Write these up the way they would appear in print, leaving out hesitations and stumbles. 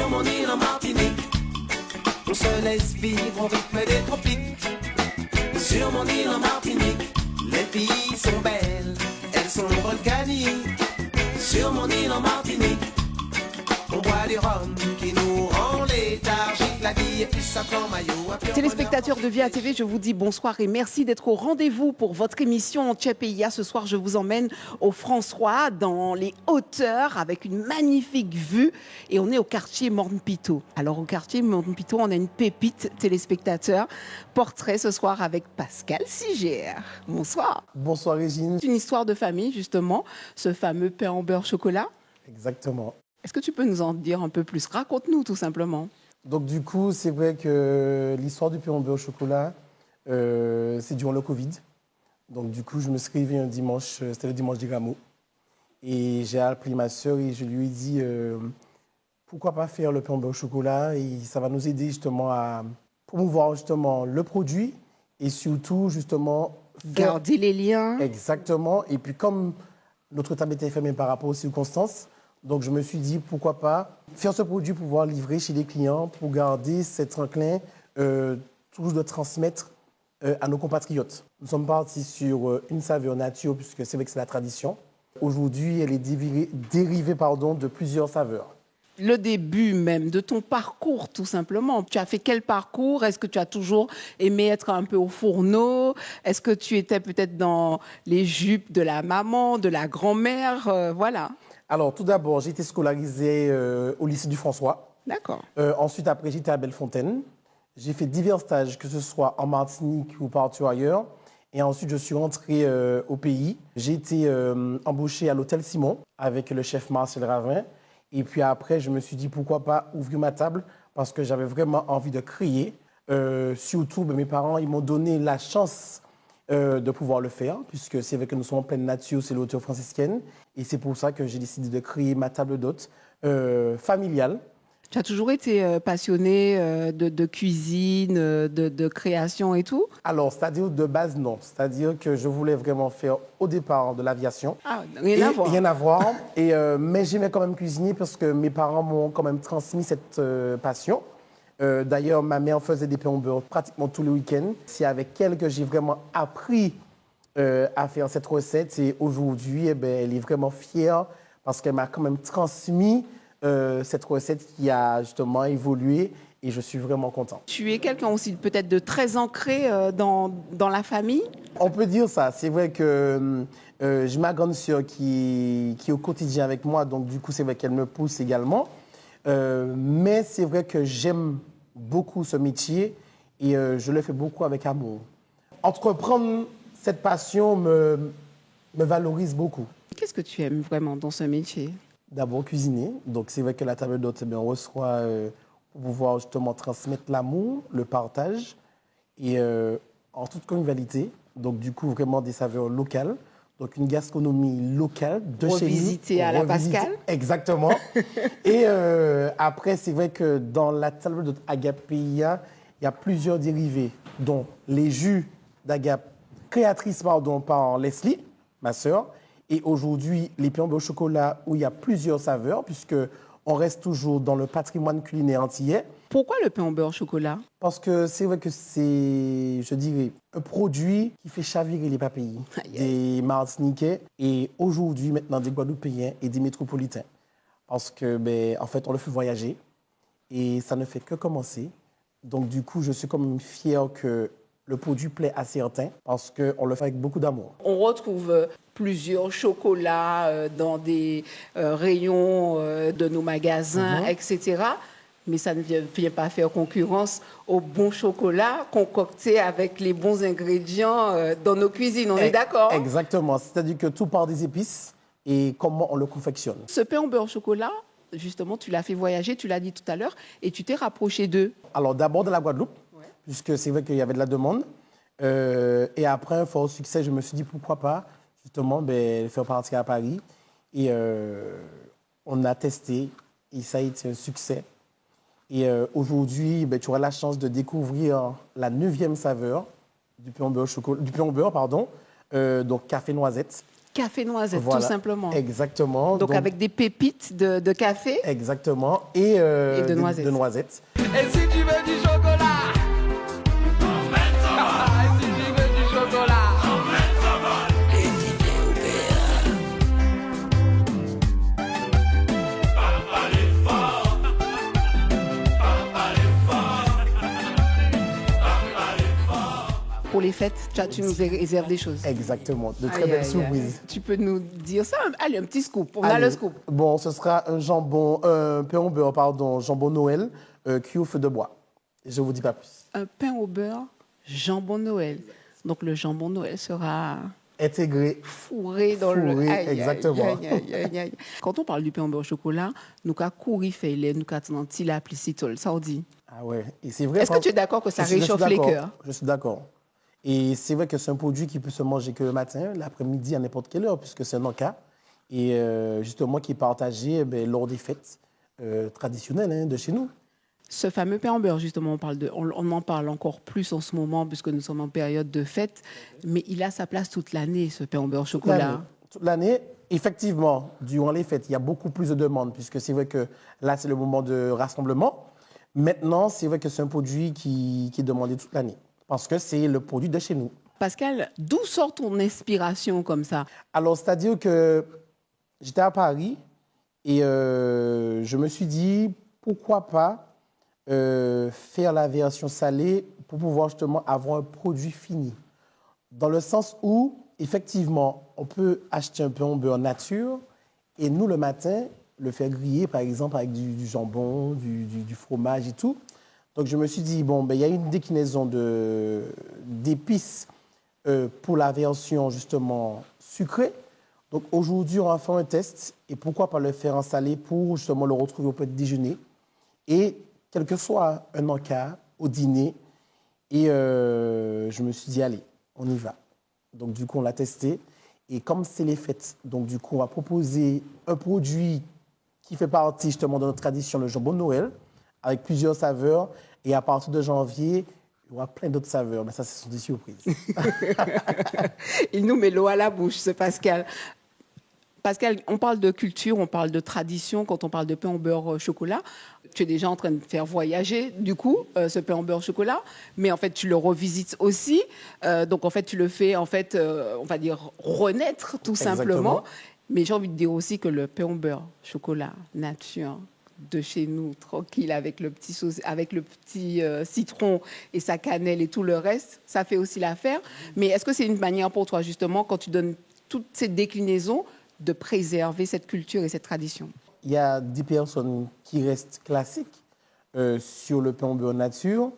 Sur mon île en Martinique, on se laisse vivre au rythme des tropiques. Sur mon île en Martinique, les filles sont belles, elles sont volcaniques. Sur mon île en Martinique, on boit du rhum qui nous rend léthargique. La vie est plus simple en maillot. Téléspectateurs de Via TV, je vous dis bonsoir et merci d'être au rendez-vous pour votre émission Tchèpeia. Ce soir, je vous emmène au François, dans les hauteurs, avec une magnifique vue. Et on est au quartier Morne-Pitot. Alors, au quartier Morne-Pitot, on a une pépite téléspectateur. Portrait ce soir avec Pascal Sigère. Bonsoir. Bonsoir Régine. C'est une histoire de famille, justement, ce fameux pain en beurre chocolat. Exactement. Est-ce que tu peux nous en dire un peu plus? Raconte-nous, tout simplement. Donc du coup, c'est vrai que l'histoire du pain au beurre au chocolat, c'est durant le Covid. Donc du coup, je me suis réveillé un dimanche, c'était le dimanche des Rameaux. Et j'ai appelé ma sœur et je lui ai dit, pourquoi pas faire le pain au beurre au chocolat? Et ça va nous aider justement à promouvoir justement le produit et surtout justement... Garder les liens. Exactement. Et puis comme notre table était fermée par rapport aux circonstances, donc, je me suis dit, pourquoi pas faire ce produit pour pouvoir livrer chez les clients, pour garder cet enclin, toujours de transmettre à nos compatriotes. Nous sommes partis sur une saveur nature, puisque c'est vrai que c'est la tradition. Aujourd'hui, elle est dérivée de plusieurs saveurs. Le début même de ton parcours, tout simplement. Tu as fait quel parcours? Est-ce que tu as toujours aimé être un peu au fourneau? Est-ce que tu étais peut-être dans les jupes de la maman, de la grand-mère? Voilà. Alors, tout d'abord, j'ai été scolarisé au lycée du François. D'accord. Ensuite, après, j'étais à Bellefontaine. J'ai fait divers stages, que ce soit en Martinique ou partout ailleurs. Et ensuite, je suis rentré au pays. J'ai été embauché à l'hôtel Simon avec le chef Marcel Ravin. Et puis après, je me suis dit, pourquoi pas ouvrir ma table parce que j'avais vraiment envie de créer. Surtout, mes parents, ils m'ont donné la chance de pouvoir le faire, puisque c'est vrai que nous sommes en pleine nature, c'est l'auteur franciscaine. Et c'est pour ça que j'ai décidé de créer ma table d'hôte familiale. Tu as toujours été passionné de cuisine, de création et tout? Alors, c'est-à-dire de base, non. C'est-à-dire que je voulais vraiment faire au départ de l'aviation. Ah, rien à voir. Rien à voir. Mais j'aimais quand même cuisiner parce que mes parents m'ont quand même transmis cette passion. D'ailleurs, ma mère faisait des pains au beurre pratiquement tous les week-ends. C'est avec elle que j'ai vraiment appris à faire cette recette. Et aujourd'hui, elle est vraiment fière parce qu'elle m'a quand même transmis cette recette qui a justement évolué. Et je suis vraiment content. Tu es quelqu'un aussi peut-être de très ancré dans la famille? On peut dire ça. C'est vrai que j'ai ma grande sœur qui est au quotidien avec moi. Donc, du coup, c'est vrai qu'elle me pousse également. Mais c'est vrai que j'aime beaucoup ce métier et je le fais beaucoup avec amour. Entreprendre cette passion me valorise beaucoup. Qu'est-ce que tu aimes vraiment dans ce métier? D'abord cuisiner. Donc c'est vrai que la table d'hôte, on reçoit pour pouvoir justement transmettre l'amour, le partage et en toute convivialité. Donc du coup vraiment des saveurs locales. Donc une gastronomie locale de chez nous. Revisiter à la Pascal. Exactement. Et après, c'est vrai que dans la table d'hôte Agapéia, il y a plusieurs dérivés, dont les jus d'Agap, créatrice par Leslie, ma sœur. Et aujourd'hui, les pains au chocolat où il y a plusieurs saveurs, puisqu'on reste toujours dans le patrimoine culinaire antillais. Pourquoi le pain au beurre au chocolat? Parce que c'est vrai que c'est, je dirais, un produit qui fait chavirer les papilles des Martiniquais et aujourd'hui, maintenant, des Guadeloupéens et des métropolitains. Parce que, en fait, on le fait voyager et ça ne fait que commencer. Donc, du coup, je suis quand même fier que le produit plaît à certains parce qu'on le fait avec beaucoup d'amour. On retrouve plusieurs chocolats dans des rayons de nos magasins, etc. Mais ça ne vient pas faire concurrence au bon chocolat concocté avec les bons ingrédients dans nos cuisines. On est d'accord? Exactement. C'est-à-dire que tout part des épices et comment on le confectionne. Ce pain au beurre au chocolat, justement, tu l'as fait voyager, tu l'as dit tout à l'heure, et tu t'es rapproché d'eux. Alors d'abord de la Guadeloupe, puisque c'est vrai qu'il y avait de la demande. Et après un fort succès, je me suis dit pourquoi pas justement faire partir à Paris. Et on a testé et ça a été un succès. Et aujourd'hui, tu auras la chance de découvrir la 9e saveur du pain au beurre, donc café noisette. Café noisette, Voilà. tout simplement. Exactement. Donc avec des pépites de café Exactement. Et de noisettes. De noisettes. Et si tu veux du chocolat, et si tu veux du chocolat, Pour les fêtes, tu nous réserves des choses. Exactement. De très Aïe, belles aïe, aïe. surprises. Tu peux nous dire ça? Allez, un petit scoop. On a Allez. le scoop. Bon, ce sera un pain au beurre, pardon, jambon Noël, cuit au feu de bois. Je ne vous dis pas plus. Un pain au beurre, jambon Noël. Donc le jambon Noël sera Intégré. fourré dans Fourré, le... Aïe, exactement. aïe, aïe, aïe, aïe. Quand on parle du pain au beurre au chocolat, nous avons couru fait les, nous avons la plicitol, ça on dit. Ah ouais. Et c'est vrai. Est-ce que tu es d'accord que ça Je suis réchauffe les d'accord. cœurs? Je suis d'accord. Et c'est vrai que c'est un produit qui peut se manger que le matin, l'après-midi, à n'importe quelle heure, puisque c'est un encas. Et justement, qui est partagé lors des fêtes traditionnelles de chez nous. Ce fameux pain au beurre, justement, on en parle encore plus en ce moment, puisque nous sommes en période de fête, mais il a sa place toute l'année, ce pain au beurre au chocolat. Toute l'année, effectivement, durant les fêtes, il y a beaucoup plus de demandes, puisque c'est vrai que là, c'est le moment de rassemblement. Maintenant, c'est vrai que c'est un produit qui est demandé toute l'année, parce que c'est le produit de chez nous. Pascal, d'où sort ton inspiration comme ça? Alors, c'est-à-dire que j'étais à Paris et je me suis dit, pourquoi pas faire la version salée pour pouvoir justement avoir un produit fini. Dans le sens où, effectivement, on peut acheter un pain au beurre nature et nous, le matin, le faire griller, par exemple, avec du jambon, du fromage et tout. Donc, je me suis dit, bon, il y a une déclinaison d'épices pour la version, justement, sucrée. Donc, aujourd'hui, on va faire un test et pourquoi pas le faire en salé pour, justement, le retrouver au petit déjeuner. Et quel que soit un encas, au dîner. Et je me suis dit, allez, on y va. Donc, du coup, on l'a testé. Et comme c'est les fêtes, donc, du coup, on va proposer un produit qui fait partie, justement, de notre tradition, le jambon de Noël, avec plusieurs saveurs. Et à partir de janvier, il y aura plein d'autres saveurs. Mais ça, ce sont des surprises. Il nous met l'eau à la bouche, ce Pascal. Pascal, on parle de culture, on parle de tradition quand on parle de pain au beurre au chocolat. Tu es déjà en train de faire voyager, du coup, ce pain au beurre au chocolat, mais en fait, tu le revisites aussi. Donc, en fait, tu le fais, en fait, on va dire, renaître, tout simplement. Exactement. Mais j'ai envie de dire aussi que le pain au beurre au chocolat, nature, de chez nous, tranquille, avec le petit citron et sa cannelle et tout le reste, ça fait aussi l'affaire. Mais est-ce que c'est une manière pour toi, justement, quand tu donnes toutes ces déclinaisons, de préserver cette culture et cette tradition? Il y a des personnes qui restent classiques sur le pain au beurre nature.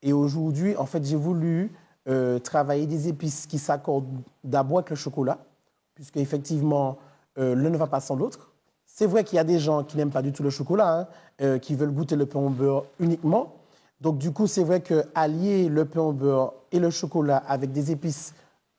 Et aujourd'hui, en fait, j'ai voulu travailler des épices qui s'accordent d'abord avec le chocolat, puisque effectivement, l'un ne va pas sans l'autre. C'est vrai qu'il y a des gens qui n'aiment pas du tout le chocolat, qui veulent goûter le pain au beurre uniquement. Donc, du coup, c'est vrai qu'allier le pain au beurre et le chocolat avec des épices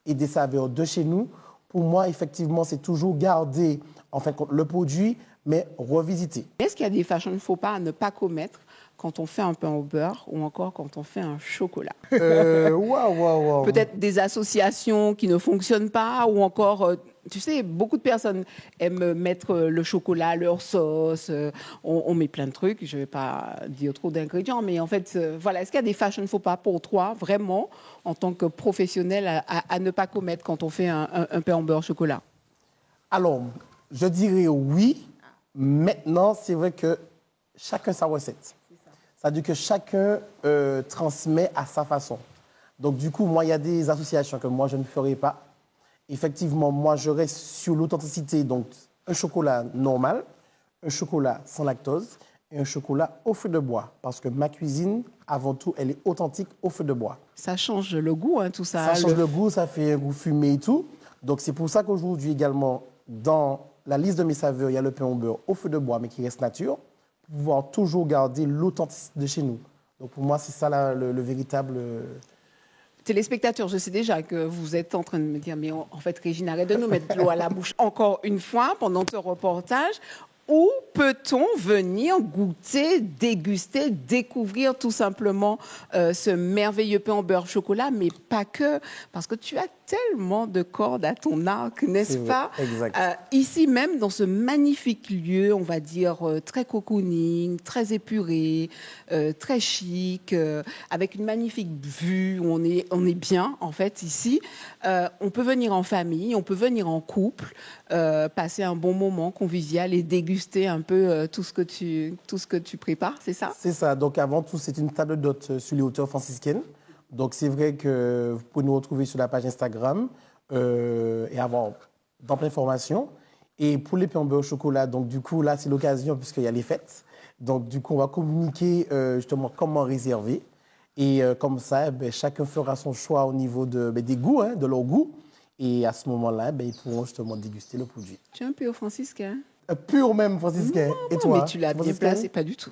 et des saveurs de chez nous, pour moi, effectivement, c'est toujours garder en fait, le produit, mais revisiter. Est-ce qu'il y a des faux pas à ne pas commettre quand on fait un pain au beurre ou encore quand on fait un chocolat? Waouh. Peut-être des associations qui ne fonctionnent pas ou encore, tu sais, beaucoup de personnes aiment mettre le chocolat à leur sauce. On met plein de trucs, je ne vais pas dire trop d'ingrédients, mais en fait, voilà. Est-ce qu'il y a des faux pas pour toi, vraiment, en tant que professionnel, à ne pas commettre quand on fait un pain au beurre au chocolat? Alors, je dirais oui. Maintenant, c'est vrai que chacun sa recette. C'est-à-dire que chacun transmet à sa façon. Donc, du coup, moi, il y a des associations que moi, je ne ferai pas. Effectivement, moi, je reste sur l'authenticité. Donc, un chocolat normal, un chocolat sans lactose et un chocolat au feu de bois. Parce que ma cuisine, avant tout, elle est authentique au feu de bois. Ça change le goût, tout ça. Ça change le goût, ça fait un goût fumé et tout. Donc, c'est pour ça qu'aujourd'hui, également, dans la liste de mes saveurs, il y a le pain au beurre au feu de bois, mais qui reste nature, pour pouvoir toujours garder l'authenticité de chez nous. Donc, pour moi, c'est ça le véritable... Téléspectateurs, je sais déjà que vous êtes en train de me dire, mais en fait, Régine, arrête de nous mettre de l'eau à la bouche encore une fois pendant ce reportage. Où peut-on venir goûter, déguster, découvrir tout simplement ce merveilleux pain au beurre chocolat, mais pas que, parce que tu as tellement de cordes à ton arc, n'est-ce pas? Exact. Ici même, dans ce magnifique lieu, on va dire très cocooning, très épuré, très chic, avec une magnifique vue, où on est bien en fait ici. On peut venir en famille, on peut venir en couple, passer un bon moment convivial et déguster un peu tout ce que tu prépares, c'est ça? C'est ça. Donc, avant tout, c'est une table d'hôte sur les hauteurs franciscaines. Donc, c'est vrai que vous pouvez nous retrouver sur la page Instagram et avoir d'amples informations. Et pour les pains au beurre au chocolat, donc du coup, là, c'est l'occasion puisqu'il y a les fêtes. Donc, du coup, on va communiquer justement comment réserver. Et comme ça, chacun fera son choix au niveau des goûts, de leur goût. Et à ce moment-là, ils pourront justement déguster le produit. Tu es un peu franciscain. Pur même franciscain. Non, et toi? Mais tu l'as bien placé, pas du tout.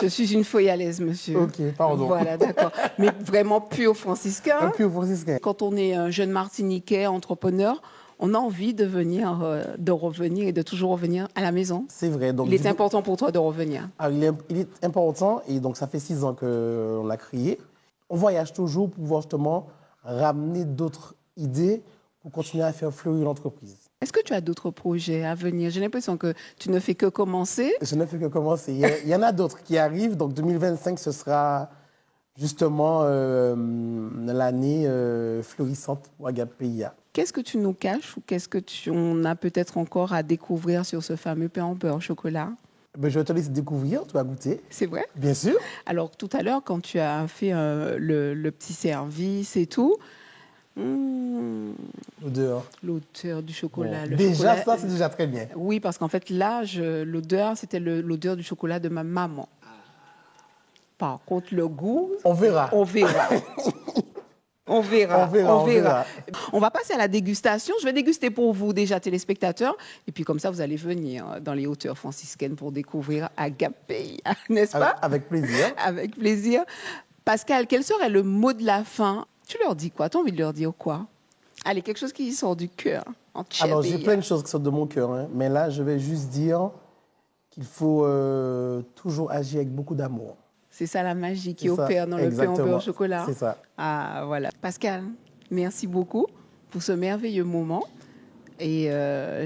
Je suis une foyalaise, monsieur. Ok, pardon. Voilà, d'accord. Mais vraiment pur franciscain. Un pur franciscain. Quand on est un jeune Martiniquais, entrepreneur, on a envie de venir, de revenir et de toujours revenir à la maison. C'est vrai. Donc, Il est important pour toi de revenir. Il est important et donc ça fait 6 ans qu'on l'a créé. On voyage toujours pour pouvoir justement ramener d'autres idées pour continuer à faire fleurir l'entreprise. Est-ce que tu as d'autres projets à venir? J'ai l'impression que tu ne fais que commencer. Je ne fais que commencer. Il y en a d'autres qui arrivent. Donc 2025, ce sera justement l'année fleurissante pour Agape-PIA. Qu'est-ce que tu nous caches ou qu'est-ce que on a peut-être encore à découvrir sur ce fameux pain au beurre au chocolat? Je vais te laisser découvrir, tu vas goûter. C'est vrai? Bien sûr. Alors tout à l'heure, quand tu as fait le petit service et tout, L'odeur. l'odeur du chocolat. Bon, Le déjà, chocolat, ça, c'est déjà très bien. Oui, parce qu'en fait, là, l'odeur, c'était l'odeur du chocolat de ma maman. Par contre, le goût, On verra. on verra. On verra. On verra. On va passer à la dégustation. Je vais déguster pour vous déjà, téléspectateurs. Et puis comme ça, vous allez venir dans les hauteurs franciscaines pour découvrir Agape-PIA, n'est-ce pas? Avec plaisir. Avec plaisir. Pascal, quel serait le mot de la fin? Tu leur dis quoi? Tu as envie de leur dire quoi? Allez, quelque chose qui sort du cœur. Alors, j'ai plein de choses qui sortent de mon cœur. Mais là, je vais juste dire qu'il faut toujours agir avec beaucoup d'amour. C'est ça la magie qui C'est ça, opère dans le pain au beurre au chocolat. C'est ça. Ah, voilà. Pascal, merci beaucoup pour ce merveilleux moment. Et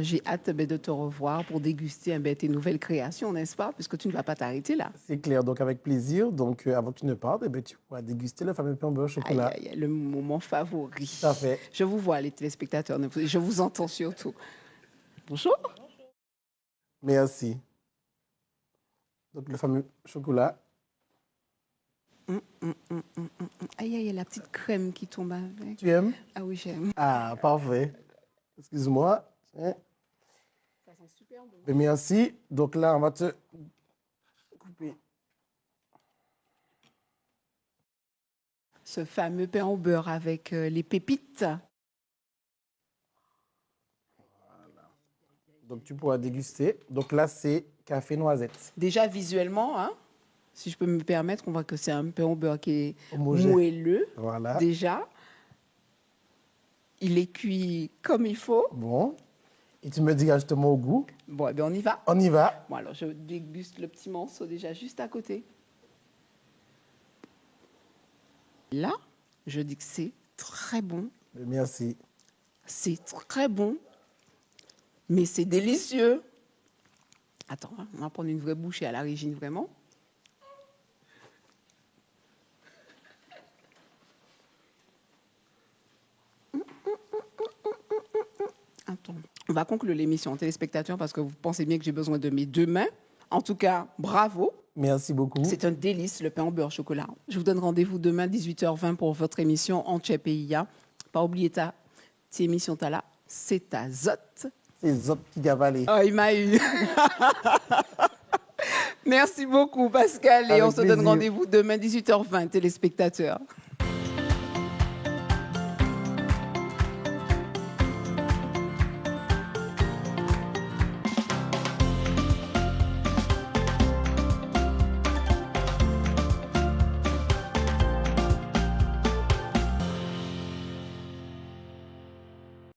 j'ai hâte de te revoir pour déguster tes nouvelles créations, n'est-ce pas? Puisque tu ne vas pas t'arrêter là. C'est clair, donc avec plaisir. Donc avant que tu ne partes, tu pourras déguster le fameux pain au beurre au chocolat. Aïe, le moment favori. Tout à fait. Je vous vois, les téléspectateurs, je vous entends surtout. Bonjour. Merci. Donc le fameux chocolat. Aïe, la petite crème qui tombe avec. Tu aimes? Ah oui, j'aime. Ah, parfait. Excuse-moi. Tiens. Ça sent super bon. Merci. Donc là, on va te couper. Ce fameux pain au beurre avec les pépites. Voilà. Donc tu pourras déguster. Donc là, c'est café noisette. Déjà visuellement, hein, si je peux me permettre, on voit que c'est un pain au beurre qui est Homogène. moelleux. Voilà. Déjà. Il est cuit comme il faut. Bon. Et tu me diras justement au goût. Bon, on y va. On y va. Bon, alors je déguste le petit morceau déjà juste à côté. Là, je dis que c'est très bon. Merci. C'est très bon, mais c'est délicieux. Attends, on va prendre une vraie bouchée à la régine, vraiment. Attends. On va conclure l'émission téléspectateurs parce que vous pensez bien que j'ai besoin de mes 2 mains. En tout cas, bravo. Merci beaucoup. C'est un délice, le pain au beurre chocolat. Je vous donne rendez-vous demain, 18h20, pour votre émission Agape-PIA. Pas oublier ta émission, là, c'est ta Zot. C'est Zot qui gavalé. Oh, il m'a eu. Merci beaucoup, Pascal. Et Avec on se donne plaisir. rendez-vous demain, 18h20, téléspectateurs.